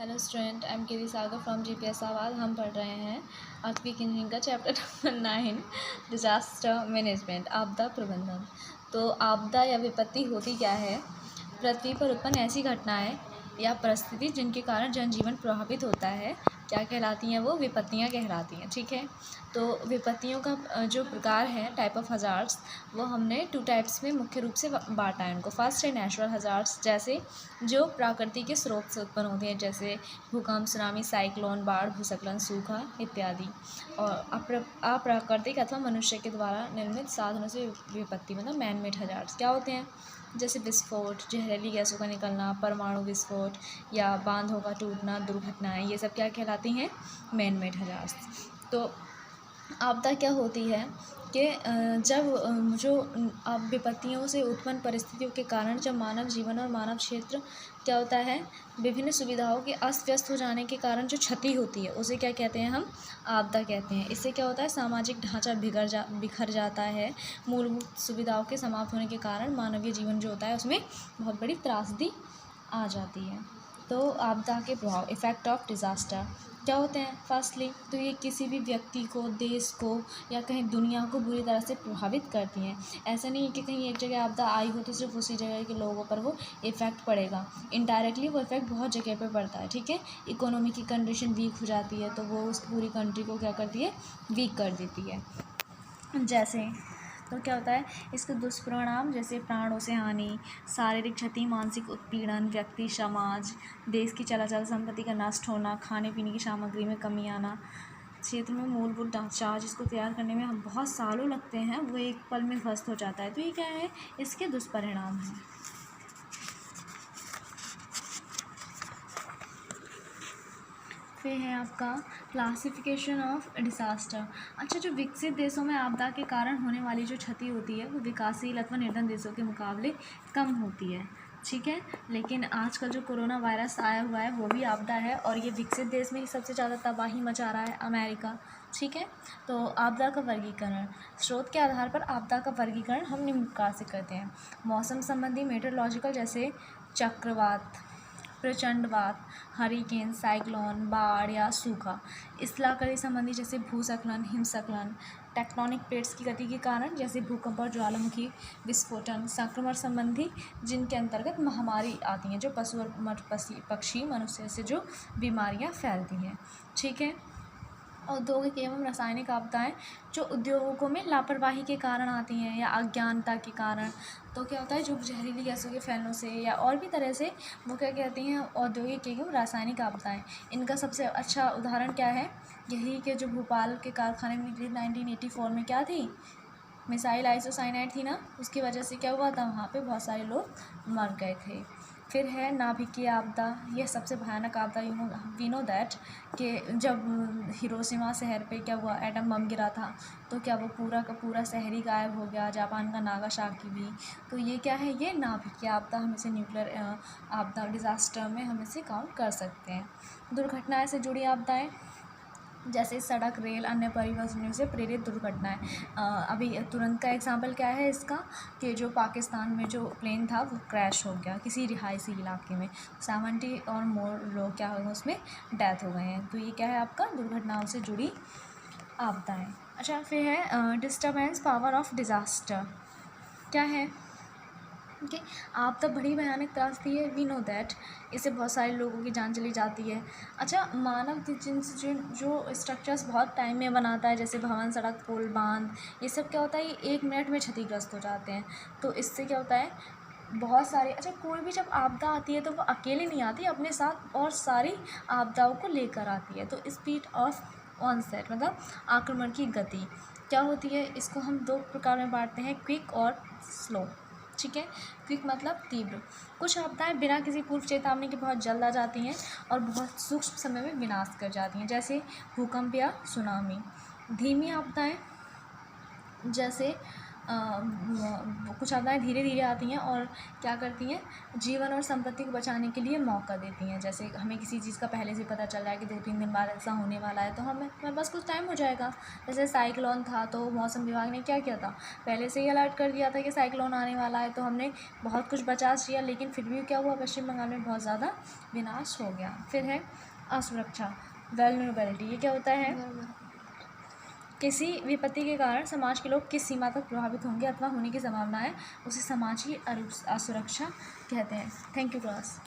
Hello student, I am KV Sagar from GPS Awaaz. हम पढ़ रहे हैं आर्थिक इंजीनियरिंग का चैप्टर नंबर 9, डिजास्टर मैनेजमेंट, आपदा प्रबंधन। तो आपदा या विपत्ति होती क्या है? पृथ्वी पर उत्पन्न ऐसी घटनाएं या परिस्थिति जिनके कारण जनजीवन प्रभावित होता है, क्या कहलाती हैं? वो विपत्तियां कहलाती हैं। ठीक है, तो विपत्तियों का जो प्रकार है, टाइप ऑफ हजार्ड्स, वो हमने 2 टाइप्स में मुख्य रूप से बांटा है उनको। फर्स्ट है नेचुरल हजार्ड्स, जैसे जो प्रकृति के स्रोत से उत्पन्न होते हैं, जैसे भूकंप, सुनामी, साइक्लोन, बाढ़, भूस्खलन, सूखा इत्यादि। और अप्राकृतिक अथवा मनुष्य के द्वारा निर्मित साधनों से विपत्ति मतलब मैन मेड हजार्ड्स क्या होते हैं? जैसे विस्फोट, जहरीली गैसों का निकलना, परमाणु विस्फोट या बांधों का टूटना, दुर्घटनाएं, ये सब क्या कहलाती हैं? Man made hazards. तो आपदा क्या होती है कि जब जो विपत्तियों से उत्पन्न परिस्थितियों के कारण जब मानव जीवन और मानव क्षेत्र क्या होता है, विभिन्न सुविधाओं के अस्त व्यस्त हो जाने के कारण जो क्षति होती है उसे क्या कहते हैं? हम आपदा कहते हैं। इससे क्या होता है? सामाजिक ढांचा बिखर जाता है। मूलभूत सुविधाओं के समाप्त होने के कारण मानवीय जीवन जो होता है उसमें बहुत बड़ी त्रासदी आ जाती है। तो आपदा के प्रभाव, इफ़ेक्ट ऑफ डिज़ास्टर क्या होते हैं? फर्स्टली तो ये किसी भी व्यक्ति को, देश को या कहीं दुनिया को बुरी तरह से प्रभावित करती हैं। ऐसा नहीं है कि कहीं एक जगह आपदा आई हो तो सिर्फ उसी जगह के लोगों पर वो इफ़ेक्ट पड़ेगा। इनडायरेक्टली वो इफ़ेक्ट बहुत जगह पे पड़ता है। ठीक है, इकोनॉमी की कंडीशन वीक हो जाती है तो वो उस पूरी कंट्री को क्या करती है? वीक कर देती है। जैसे तो क्या होता है, इसके दुष्परिणाम जैसे प्राणों से हानि, शारीरिक क्षति, मानसिक उत्पीड़न, व्यक्ति, समाज, देश की चलाचल संपत्ति का नष्ट होना, खाने पीने की सामग्री में कमी आना, क्षेत्र में मूलभूत ढांचा जिसको तैयार करने में हम बहुत सालों लगते हैं वो एक पल में ध्वस्त हो जाता है। तो ये क्या है? इसके दुष्परिणाम हैं। फिर है आपका क्लासिफिकेशन ऑफ डिसास्टर। अच्छा, जो विकसित देशों में आपदा के कारण होने वाली जो क्षति होती है वो विकासशील अथवा निर्धन देशों के मुकाबले कम होती है। ठीक है, लेकिन आजकल जो कोरोना वायरस आया हुआ है वो भी आपदा है और ये विकसित देश में ही सबसे ज़्यादा तबाही मचा रहा है, अमेरिका। ठीक है, तो आपदा का वर्गीकरण, स्रोत के आधार पर आपदा का वर्गीकरण हम निम्न प्रकार से करते हैं। मौसम संबंधी मेट्रोलॉजिकल, जैसे चक्रवात, प्रचंडवात, हरिकेन, साइक्लोन, बाढ़ या सूखा। स्थलाकृति संबंधी, जैसे भूस्खलन, हिमस्खलन। टेक्टोनिक प्लेट्स की गति के कारण, जैसे भूकंप और ज्वालामुखी विस्फोटन। संक्रमण संबंधी, जिनके अंतर्गत महामारी आती हैं, जो पशु और पक्षी मनुष्य से जो बीमारियां फैलती हैं। ठीक है, औद्योगिक एवं रासायनिक आपदाएं, जो उद्योगों में लापरवाही के कारण आती हैं या अज्ञानता के कारण। तो क्या होता है, जो जहरीली गैसों के फैलने से या और भी तरह से वो क्या कहती हैं? औद्योगिक एवं रासायनिक आपदाएं। इनका सबसे अच्छा उदाहरण क्या है? यही कि जो भोपाल के कारखाने में निकली 1984 में क्या थी? मिसाइल आइसोसाइनाइड थी ना, उसकी वजह से क्या हुआ था? वहाँ पे बहुत सारे लोग मर गए थे। फिर है नाभिकीय आपदा, ये सबसे भयानक आपदा। वी नो दैट कि जब हिरोशिमा शहर पे क्या हुआ, एटम बम गिरा था, तो क्या वो पूरा का पूरा शहर ही गायब हो गया, जापान का नागासाकी भी। तो ये क्या है? ये नाभिकीय आपदा, हम इसे न्यूक्लियर आपदा, डिज़ास्टर में हम इसे काउंट कर सकते हैं। दुर्घटनाएं से जुड़ी आपदाएं, जैसे सड़क, रेल, अन्य परिवहन से प्रेरित दुर्घटनाएं। अभी तुरंत का एग्जांपल क्या है इसका, कि जो पाकिस्तान में जो प्लेन था वो क्रैश हो गया किसी रिहायशी इलाके में, 70 और मोर लोग क्या हो गए, उसमें डेथ हो गए हैं। तो ये क्या है? आपका दुर्घटनाओं से जुड़ी आपदाएं। अच्छा, फिर है डिस्टर्बेंस पावर ऑफ डिज़ास्टर क्या है? ओके, आपदा बड़ी भयानक त्रासदी है, वी नो दैट। इससे बहुत सारे लोगों की जान चली जाती है। अच्छा, मानव जिनसे जो स्ट्रक्चर्स बहुत टाइम में बनाता है, जैसे भवन, सड़क, पुल, बांध, ये सब क्या होता है? ये 1 मिनट में क्षतिग्रस्त हो जाते हैं। तो इससे क्या होता है? बहुत सारे, अच्छा, कोई भी जब आपदा आती है तो वो अकेले नहीं आती, अपने साथ और सारी आपदाओं को लेकर आती है। तो स्पीड ऑफ ऑनसेट मतलब आक्रमण की गति क्या होती है? इसको हम 2 प्रकार में बांटते हैं, क्विक और स्लो। ठीक है, क्विक मतलब तीव्र। कुछ आपदाएं बिना किसी पूर्व चेतावनी के बहुत जल्द आ जाती हैं और बहुत सूक्ष्म समय में विनाश कर जाती हैं, जैसे भूकंप या सुनामी। धीमी आपदाएं, जैसे कुछ आपदाएँ धीरे धीरे आती हैं और क्या करती हैं, जीवन और संपत्ति को बचाने के लिए मौका देती हैं। जैसे हमें किसी चीज़ का पहले से पता चल रहा है कि 2-3 दिन बाद ऐसा होने वाला है, तो हमारे पास कुछ टाइम हो जाएगा। जैसे साइक्लोन था, तो मौसम विभाग ने क्या किया था, पहले से ही अलर्ट कर दिया था कि साइक्लोन आने वाला है, तो हमने बहुत कुछ बचा लिया, लेकिन फिर भी क्या हुआ, पश्चिम बंगाल में बहुत ज़्यादा विनाश हो गया। फिर है असुरक्षा, वेलनरेबिलिटी। ये क्या होता है, किसी विपत्ति के कारण समाज के लोग किस सीमा तक प्रभावित होंगे अथवा होने की संभावना है, उसे समाज की असुरक्षा कहते हैं। Thank you class.